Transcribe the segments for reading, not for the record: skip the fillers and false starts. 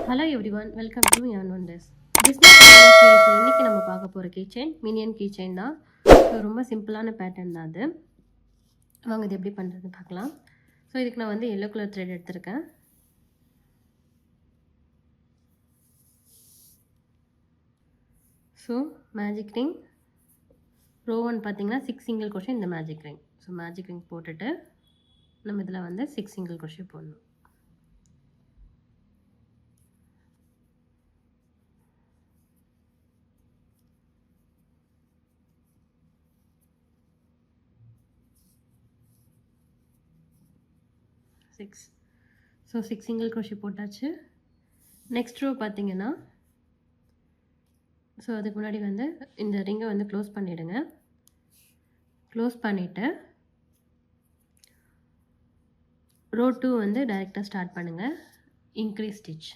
Hello everyone, welcome to யான் wonders. Business சீரீஸில் இன்றைக்கி நம்ம பார்க்க போகிற கீச்செயின் மினியன் கீச்செயின் தான். ஸோ ரொம்ப சிம்பிளான பேட்டர்ன் தான் அது. வாங்க இது எப்படி பண்ணுறதுன்னு பார்க்கலாம். ஸோ இதுக்கு நான் வந்து எல்லோ கலர் த்ரெட் எடுத்திருக்கேன். ஸோ மேஜிக் ரிங் ரோ 1 பார்த்தீங்கன்னா 6 சிங்கிள் crochet இந்த magic ring. So magic ring போட்டுட்டு நம்ம இதில் வந்து 6 சிங்கிள் crochet போடணும். ஸோ 6 சிங்கிள் crochet போட்டாச்சு. நெக்ஸ்ட் ரோ பார்த்தீங்கன்னா ஸோ அதுக்கு முன்னாடி வந்து இந்த ரிங்கை வந்து க்ளோஸ் பண்ணிவிடுங்க. க்ளோஸ் பண்ணிவிட்டு ரோ 2 வந்து டைரெக்டாக ஸ்டார்ட் பண்ணுங்கள். Increase stitch.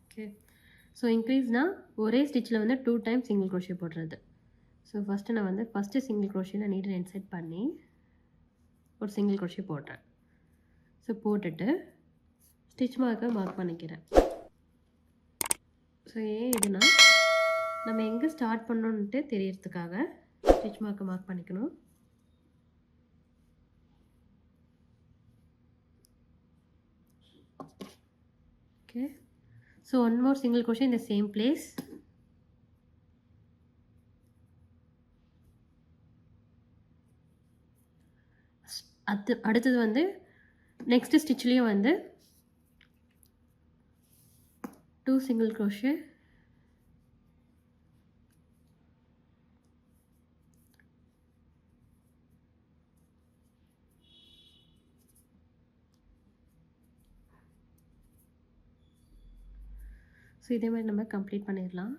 ஓகே, ஸோ இன்க்ரீஸ்னால் ஒரே ஸ்டிச்சில் வந்து 2 டைம் சிங்கிள் crochet போடுறது. ஸோ ஃபஸ்ட்டு நான் வந்து ஃபஸ்ட்டு சிங்கிள் crochetல நீடில் இன்செர்ட் பண்ணி ஒரு சிங்கிள் crochet போடுறேன். ஸோ போட்டுட்டு ஸ்டிச் மார்க்கை மார்க் பண்ணிக்கிறேன். ஸோ ஏன் இதுனா நம்ம எங்கே ஸ்டார்ட் பண்ணணுன்ட்டு தெரியறதுக்காக ஸ்டிச் மார்க்கை மார்க் பண்ணிக்கணும். Okay, so one more single crochet in the same place. அடுத்தது வந்து நெக்ஸ்ட் ஸ்டிச்லேயும் வந்து 2 சிங்கிள் crochet. ஸோ இதே மாதிரி நம்ம கம்ப்ளீட் பண்ணிடலாம்.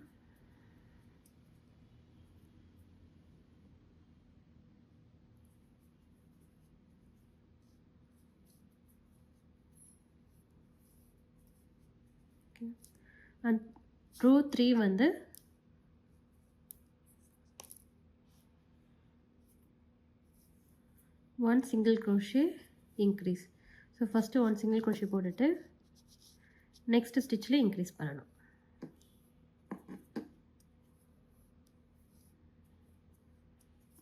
அண்ட் ரோ 3 வந்து one single crochet increase. So first 1 single crochet போட்டுட்டு நெக்ஸ்ட் ஸ்டிச்சில் இன்க்ரீஸ் பண்ணணும்.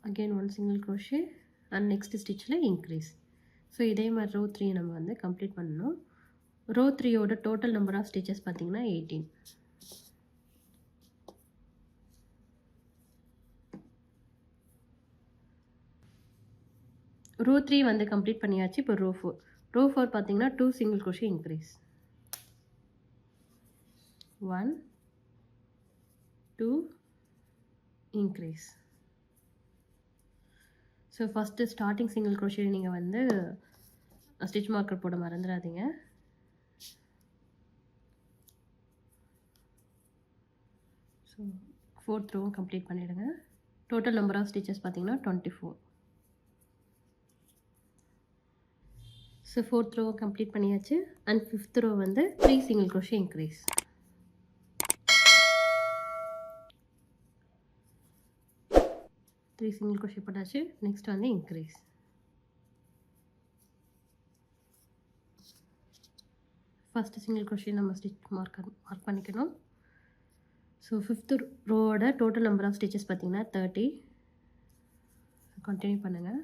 Again 1 single crochet and next ஸ்டிச்சில் இன்க்ரீஸ். ஸோ இதே மாதிரி ரோ 3 நம்ம வந்து கம்ப்ளீட் பண்ணணும். ரோ 3யோட டோட்டல் நம்பர் ஆஃப் ஸ்டிச்சஸ் பார்த்தீங்கன்னா 18. ரோ 3 வந்து கம்ப்ளீட் பண்ணியாச்சு. இப்போ ரோ 4 பார்த்தீங்கன்னா 2 single crochet increase. 1 2 increase. So first starting single crochet நீங்கள் வந்து ஸ்டிச் மார்க்கர் போட மறந்துடாதீங்க. ஸோ 4th ரோவும் கம்ப்ளீட் பண்ணிவிடுங்க. டோட்டல் நம்பர் ஆஃப் ஸ்டிச்சஸ் பார்த்தீங்கன்னா 24. ஸோ 4th ரோவை கம்ப்ளீட் பண்ணியாச்சு. அண்ட் 5th ரோ வந்து 3 single crochet increase. Single crochet போட்டாச்சு. நெக்ஸ்ட் வந்து இன்க்ரீஸ். ஃபஸ்ட்டு சிங்கிள் crochet நம்ம ஸ்டிச் மார்க் பண்ணிக்கணும். ஸோ 5th ரோவோட டோட்டல் நம்பர் ஆஃப் ஸ்டிச்சஸ் பார்த்தீங்கன்னா 30. கண்டினியூ பண்ணுங்கள்.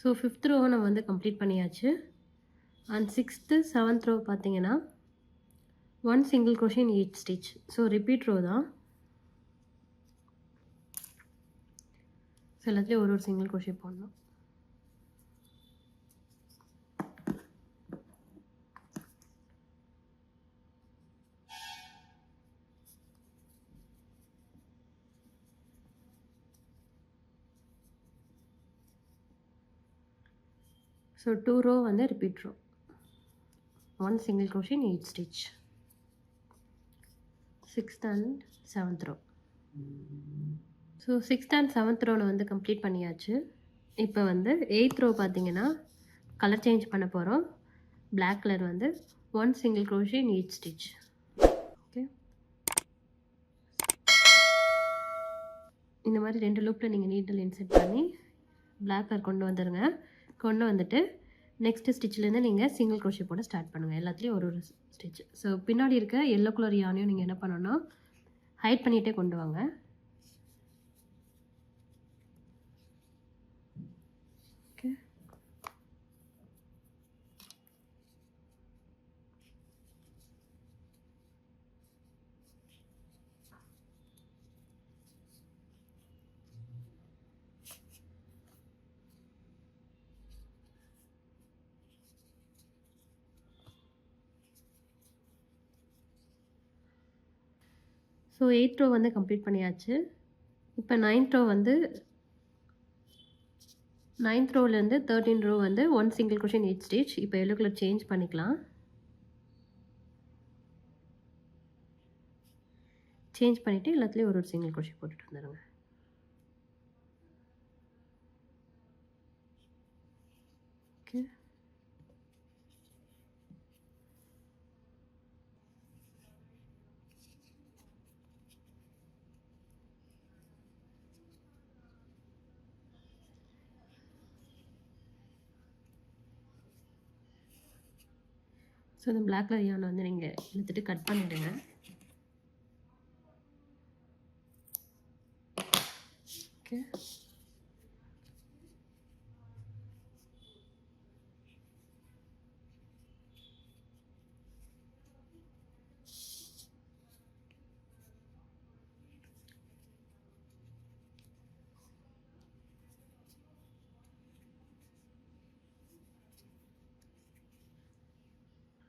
ஸோ 5th ரோவை நம்ம வந்து கம்ப்ளீட் பண்ணியாச்சு. அண்ட் 6th 7th ரோ பார்த்தீங்கன்னா 1 single crochet in each stitch. So repeat row தான். ஸோ எல்லாத்துலேயும் ஒரு சிங்கிள் crochet போடணும். ஸோ 2 ரோ வந்து repeat row. 1 single crochet in each stitch. 6th and 7th row. So 6th and 7th ரோவில் வந்து complete பண்ணியாச்சு. இப்போ வந்து 8th row பார்த்தீங்கன்னா கலர் சேஞ்ச் பண்ண போகிறோம். black கலர் வந்து 1 single crochet in each stitch. Okay, இந்த மாதிரி 2 லூப்பில் நீங்கள் நீடில் இன்செர்ட் பண்ணி பிளாக் கலர் கொண்டு வந்துடுங்க. கொண்டு வந்துட்டு நெக்ஸ்ட்டு ஸ்டிச்சிலேருந்து நீங்கள் சிங்கிள் crochet போட ஸ்டார்ட் பண்ணுங்கள். எல்லாத்துலேயும் ஒரு ஒரு ஸ்டிச். ஸோ பின்னாடி இருக்க எல்லோ கலர் யானையும் நீங்கள் என்ன பண்ணணும்னா ஹைட் பண்ணிகிட்டே கொண்டு வாங்க. ஓகே, ஸோ 8th row வந்து கம்ப்ளீட் பண்ணியாச்சு. இப்போ 9th row வந்து 9th rowலேருந்து 13th row வந்து 1 single crochet in each stitch. இப்போ எல்லோ கலர் சேஞ்ச் பண்ணிக்கலாம். சேஞ்ச் பண்ணிவிட்டு எல்லாத்துலேயும் ஒரு ஒரு சிங்கிள் crochet போட்டுட்டு வந்துடுங்க. ஓகே, ஸோ இந்த பிளாக் கலர் யானை வந்து நீங்கள் இழுத்துட்டு கட் பண்ணிவிடுங்க. ஓகே,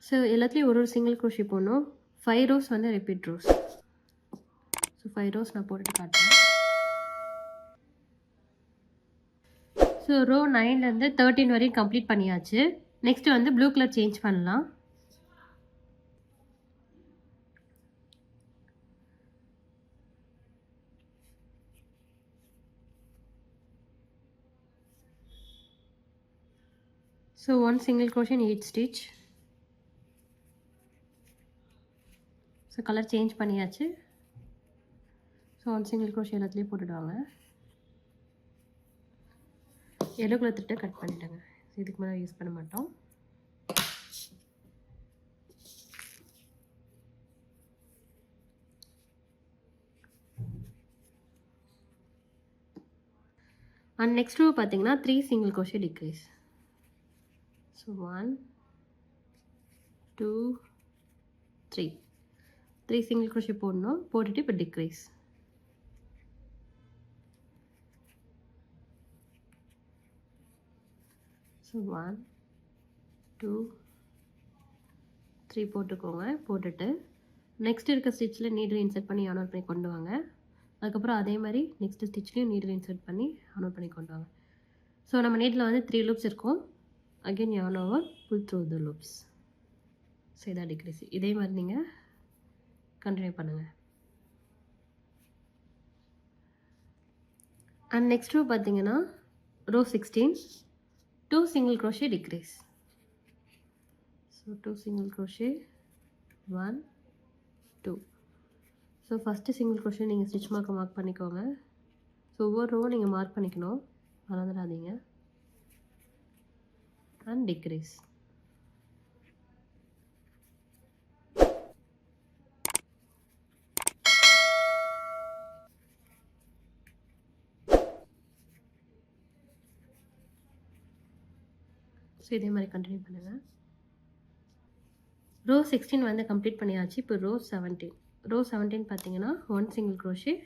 ஸோ எல்லாத்துலேயும் ஒரு ஒரு சிங்கிள் crochet போடணும். 5 rows வந்து ரிப்பீட் rows. ஸோ 5 rows நான் போட்டுட்டு காட்டுறேன். ஸோ ரோ 9லேருந்து 13 வரையும் கம்ப்ளீட் பண்ணியாச்சு. நெக்ஸ்ட்டு வந்து ப்ளூ கலர் சேஞ்ச் பண்ணலாம். So 1 single crochet in each stitch. So colour change பண்ணியாச்சு. ஸோ 1 single crochet எல்லாத்துலேயும் போட்டுடுவாங்க. எல்லோ கலர் திட்ட கட் பண்ணிவிடுங்க. இதுக்கு மேலே யூஸ் பண்ண மாட்டோம். அண்ட் நெக்ஸ்ட் ரோ பார்த்தீங்கன்னா 3 single crochet decrease. So 1 2 3 single crochet போடணும். போட்டுட்டு இப்போ டிக்ரீஸ். ஸோ 1 2 3 போட்டுக்கோங்க. போட்டுட்டு நெக்ஸ்ட் இருக்க ஸ்டிச்சில் நீடில் இன்சர்ட் பண்ணி ஆன் பண்ணி கொண்டு வாங்க. அதுக்கப்புறம் அதே மாதிரி நெக்ஸ்ட் ஸ்டிச்லேயும் நீடில் இன்சர்ட் பண்ணி ஆன் பண்ணி கொண்டு வாங்க. ஸோ நம்ம நீடில் வந்து 3 loops இருக்கும். Again yarn over, pull through the loops. So இதான் டிக்ரீஸ். இதே மாதிரி நீங்கள் கண்டினியூ பண்ணுங்கள். அண்ட் நெக்ஸ்ட் ரோ பார்த்தீங்கன்னா row 16 2 single crochet decrease. So 2 single crochet 1 2. So first single crochet நீங்கள் ஸ்டிச் மார்க் பண்ணிக்கோங்க. ஸோ ஒவ்வொரு ரோ நீங்கள் மார்க் பண்ணிக்கணும், மறந்துடாதீங்க. And degrees. ஸோ இதே மாதிரி கண்டினியூ பண்ணுங்கள். ரோ 16 வந்து கம்ப்ளீட் பண்ணியாச்சு. இப்போ ரோ 17 பார்த்தீங்கன்னா 1 single crochet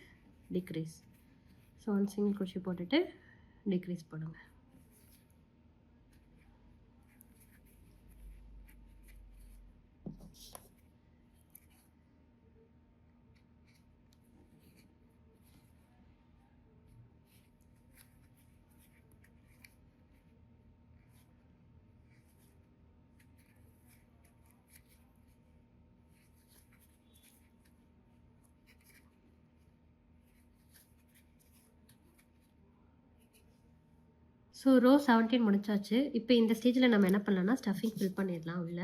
decrease. So 1 single crochet போட்டுட்டு டிக்ரீஸ் போடுங்க. ஸோ ரோ 17 முடிச்சாச்சு. இப்போ இந்த ஸ்டேஜில் நம்ம என்ன பண்ணலாம்னா ஸ்டஃபிங் ஃபில் பண்ணிடலாம் உள்ள.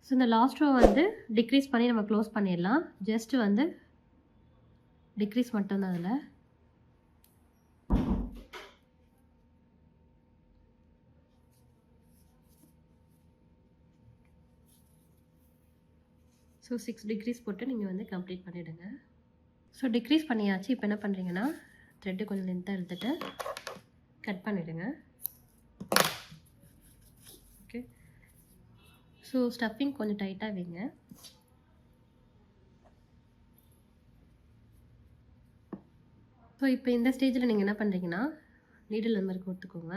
ஸோ இந்த லாஸ்ட் ரோ வந்து டிக்ரீஸ் பண்ணி நம்ம க்ளோஸ் பண்ணிடலாம். ஜஸ்ட்டு வந்து டிக்ரீஸ் மட்டும்தான் அதில். ஸோ 6 டிக்ரீஸ் போட்டு நீங்கள் வந்து கம்ப்ளீட் பண்ணிவிடுங்க. ஸோ டிக்ரீஸ் பண்ணியாச்சு. இப்போ என்ன பண்ணுறீங்கன்னா த்ரெட்டு கொஞ்சம் லென்த்தாக எடுத்துகிட்டு கட் பண்ணிவிடுங்க. ஓகே. ஸோ ஸ்டஃபிங் கொஞ்சம் டைட்டாக வைங்க. ஸோ இப்போ இந்த ஸ்டேஜில் நீங்கள் என்ன பண்ணுறீங்கன்னா நீடில் இந்த மாதிரி கோர்த்துக்கோங்க.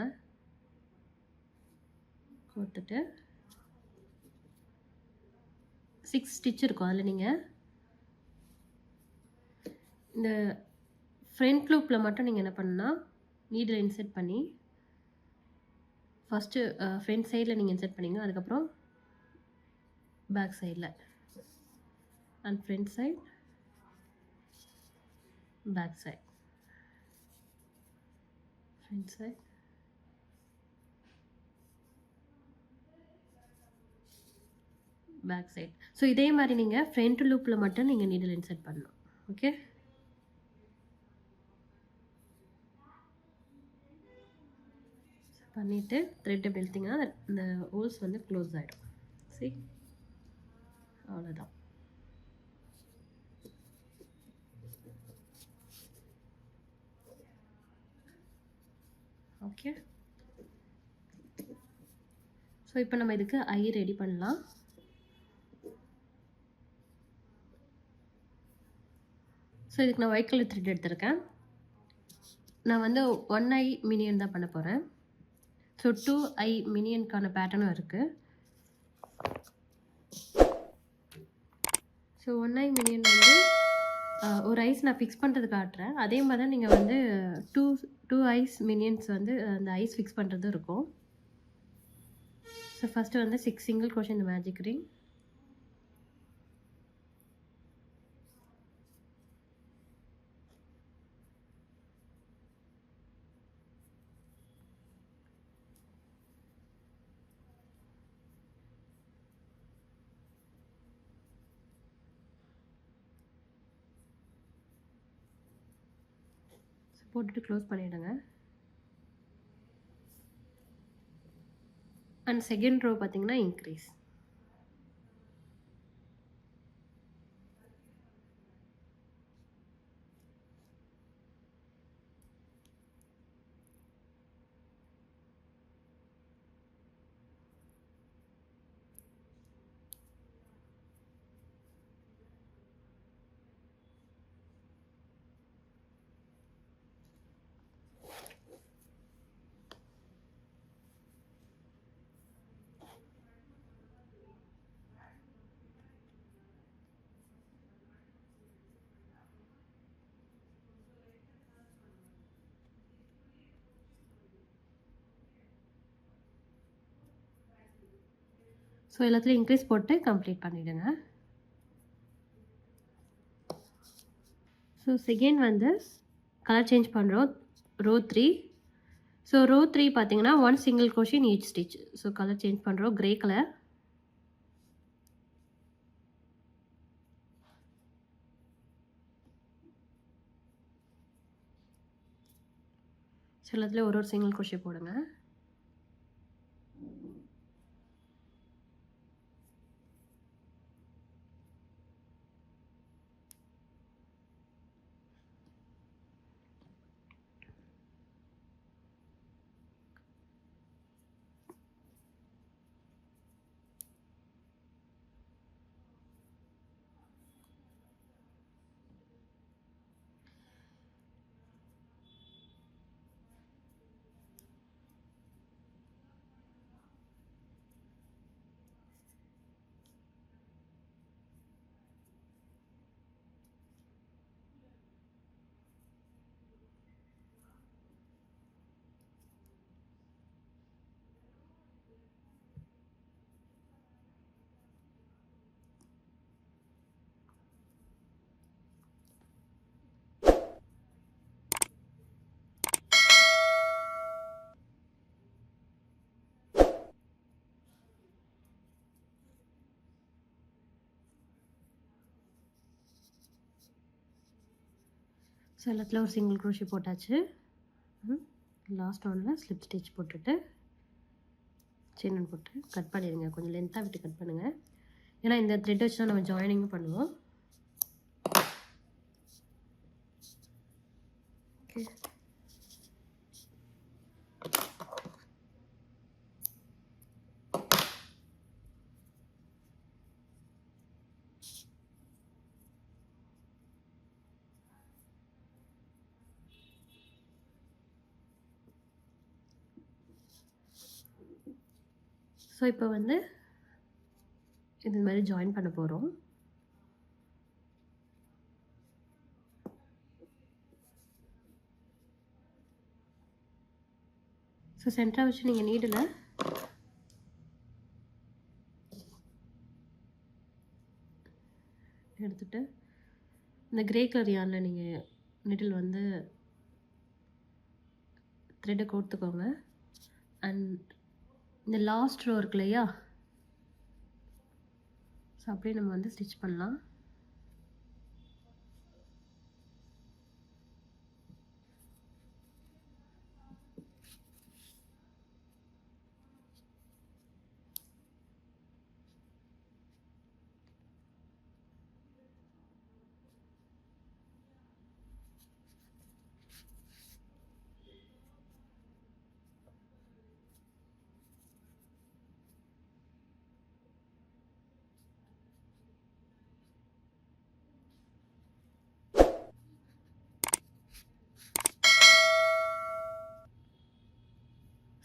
கோர்த்துட்டு 6 ஸ்டிச் இருக்கும். அதில் நீங்கள் இந்த ஃப்ரண்ட் லூப்பில் மட்டும் நீங்கள் என்ன பண்ணுன்னா நீடில் இன்செர்ட் பண்ணி ஃபஸ்ட்டு ஃப்ரண்ட் சைடில் நீங்கள் இன்செர்ட் பண்ணிங்க. அதுக்கப்புறம் பேக் சைடில் and front side, back side, front side, back side. So இதே மாதிரி நீங்கள் ஃப்ரண்ட் லூப்பில் மட்டும் நீங்கள் நீடில் இன்செர்ட் பண்ணணும். ஓகே. பண்ணிவிட்டு த்ரெட்டை பெல்த்திங்கன்னா இந்த ஹோல்ஸ் வந்து க்ளோஸ் ஆகிடும். சரி, அவ்வளோதான். ஓகே. ஸோ இப்போ நம்ம இதுக்கு ஐ ரெடி பண்ணலாம். ஸோ இதுக்கு நான் ஒயிட் கலர் த்ரெட் எடுத்திருக்கேன். நான் வந்து 1 ஐ மினியன் தான் பண்ண போகிறேன். ஸோ 2 ஐ மினியனுக்கான பேட்டர்னும் இருக்குது. ஸோ 1 ஐ மினியன் வந்து ஒரு ஐஸ் நான் ஃபிக்ஸ் பண்ணுறது காட்டுறேன். அதே மாதிரி தான் நீங்கள் வந்து 2 ஐஸ் மினியன்ஸ் வந்து அந்த ஐஸ் ஃபிக்ஸ் பண்ணுறதும் இருக்கும். ஸோ ஃபஸ்ட்டு வந்து 6 சிங்கிள் crochet இந்த மேஜிக் ரிங். போட்டுட்டு க்ளோஸ் பண்ணிவிடுங்க. அண்ட் செகண்ட் ரோ பார்த்தீங்கன்னா இன்க்ரீஸ். ஸோ எல்லாத்துலேயும் இன்க்ரீஸ் போட்டு கம்ப்ளீட் பண்ணிவிடுங்க. ஸோ செகண்ட் வந்து கலர் சேஞ்ச் பண்ணுறோம். ரோ 3. ஸோ ரோ 3 பார்த்தீங்கன்னா 1 single crochet in each stitch. So colour change பண்ணுறோம். Grey colour. ஸோ எல்லாத்துலேயும் ஒரு சிங்கிள் crochet போடுங்க. ஸோ எல்லாத்துலையும் ஒரு சிங்கிள் க்ரோஷே போட்டாச்சு. லாஸ்ட் ஒன்றில் ஸ்லிப் ஸ்டிச் போட்டுட்டு செயின் ஒன்று போட்டு கட் பண்ணிடுங்க. கொஞ்சம் லென்த்தாக விட்டு கட் பண்ணுங்கள். ஏன்னா இந்த த்ரெட் வச்சு தான் நம்ம ஜாயினிங்கும் பண்ணுவோம். ஓகே, ஸோ இப்போ வந்து இது மாதிரி ஜாயின் பண்ண போகிறோம். ஸோ சென்டராக வச்சு நீங்கள் நீடில் எடுத்துகிட்டு இந்த கிரே கலர் யானில் நீங்கள் நீடில் வந்து த்ரெட்டை கோர்த்துக்கோங்க. அண்ட் இந்த லாஸ்ட் ரோ இருக்கு இல்லையா, ஸோ அப்படியே நம்ம வந்து ஸ்டிச் பண்ணலாம்.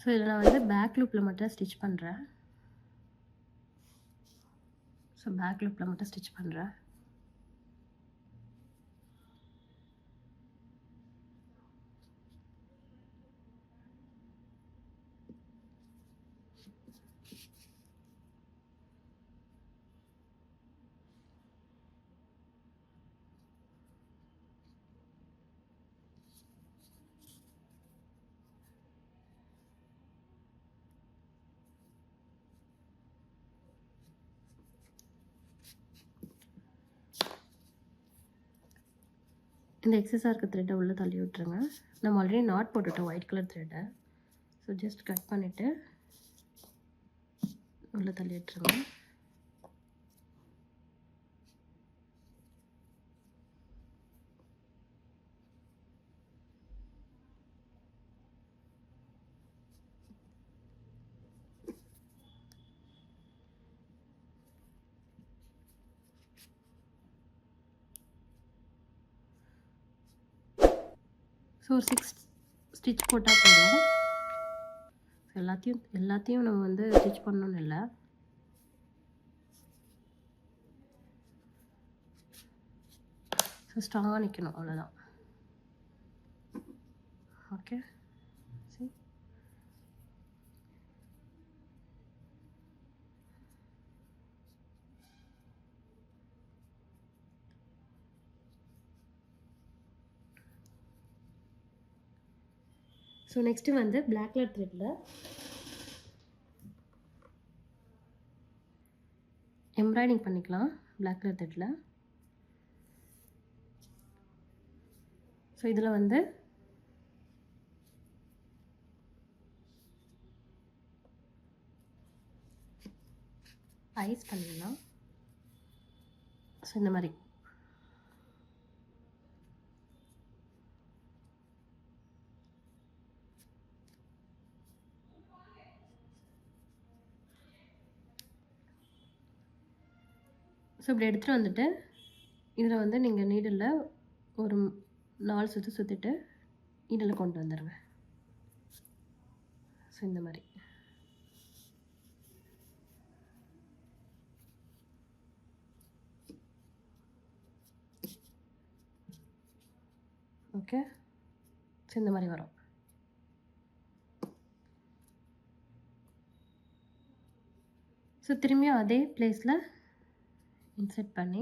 ஸோ இதில் நான் வந்து பேக் லூப்பில் மட்டும் ஸ்டிச் பண்ணுறேன். ஸோ பேக் லூப்பில் மட்டும் ஸ்டிச் பண்ணுறேன். இந்த எக்ஸஸாக இருக்க த்ரெட்டை உள்ளே தள்ளி விட்டுருங்க. நம்ம ஆல்ரெடி நாட் போட்டுட்டோம் ஒயிட் கலர் த்ரெட்டை. ஸோ ஜஸ்ட் கட் பண்ணிவிட்டு உள்ளே தள்ளி விட்டுருங்க. ஸோ ஒரு 6 ஸ்டிச் போட்டால் போதும். எல்லாத்தையும் நம்ம வந்து ஸ்டிச் பண்ணணும்னு இல்லை. ஸோ ஸ்ட்ராங்காக நிற்கணும், அவ்வளோதான். ஓகே, சரி. ஸோ நெக்ஸ்ட்டு வந்து பிளாக் கலர் த்ரெட்டில் எம்ப்ராய்டிங் பண்ணிக்கலாம். பிளாக் கலர் த்ரெட்டில் ஸோ இதில் வந்து ஐஸ் பண்ணிடலாம். ஸோ இந்த மாதிரி ஸோ இப்படி எடுத்துகிட்டு வந்துட்டு இதில் வந்து நீங்கள் நீடில் ஒரு 4 சுற்று சுற்றிட்டு நீடில் கொண்டு வந்துடுங்க. ஸோ இந்த மாதிரி ஓகே. ஸோ இந்த மாதிரி வரும். ஸோ திரும்பியும் அதே பிளேஸில் இன்சர்ட் பண்ணி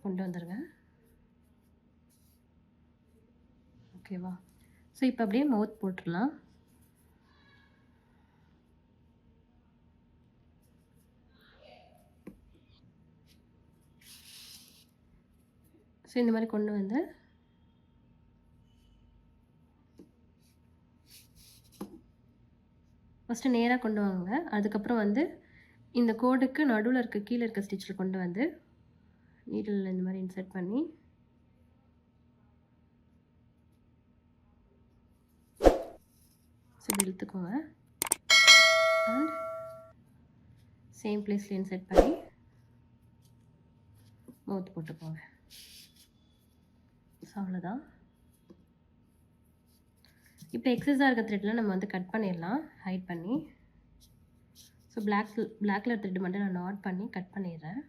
கொண்டு வந்துடுங்க. ஓகேவா? ஸோ இப்போ அப்படியே மவுத் போட்டுடலாம். ஸோ இந்த மாதிரி கொண்டு வந்து ஃபஸ்ட்டு நேராக கொண்டு வாங்க. அதுக்கப்புறம் வந்து இந்த கோடுக்கு நடுவில் இருக்க கீழே இருக்க ஸ்டிச்சில் கொண்டு வந்து நீடில் இந்த மாதிரி இன்சர்ட் பண்ணி ஸோ இப்படி இழுத்துக்கோங்க. அண்ட் சேம் பிளேஸில் இன்சர்ட் பண்ணி மவுத் போட்டுக்கோங்க. ஸோ அவ்வளோதான். இப்போ எக்ஸஸாக இருக்க த்ரெட்டில் நம்ம வந்து கட் பண்ணிடலாம், ஹைட் பண்ணி. ஸோ பிளாக் கலர் த்ரெட் மட்டும் நான் நாட் பண்ணி கட் பண்ணிடுறேன்.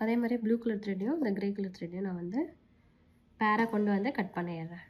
அதே மாதிரி ப்ளூ கலர் த்ரெட்டையும் இந்த க்ரே கலர் த்ரெட்டையும் நான் வந்து பேராக கொண்டு வந்து கட் பண்ணிடுறேன்.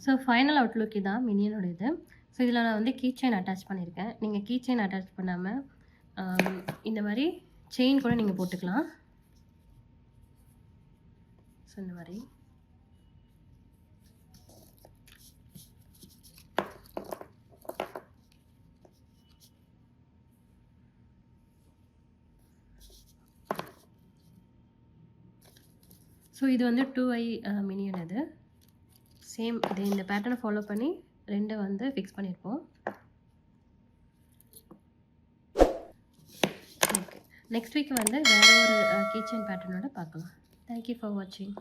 ஸோ ஃபைனல் அவுட்லுக் இதான் மினியனோட இது. ஸோ இதில் நான் வந்து கீ செயின் அட்டாச் பண்ணியிருக்கேன். நீங்கள் கீ செயின் அட்டாச் பண்ணாமல் இந்த மாதிரி செயின் கூட நீங்கள் போட்டுக்கலாம். ஸோ இந்த மாதிரி ஸோ இது வந்து 2i மினியன் இது. சேம் இது இந்த பேட்டர்னை ஃபாலோ பண்ணி 2 வந்து ஃபிக்ஸ் பண்ணியிருப்போம். ஓகே, நெக்ஸ்ட் வீக் வந்து வேறு ஒரு கீ செயின் பேட்டர்னோட பார்க்கலாம். தேங்க்யூ ஃபார் வாட்சிங்.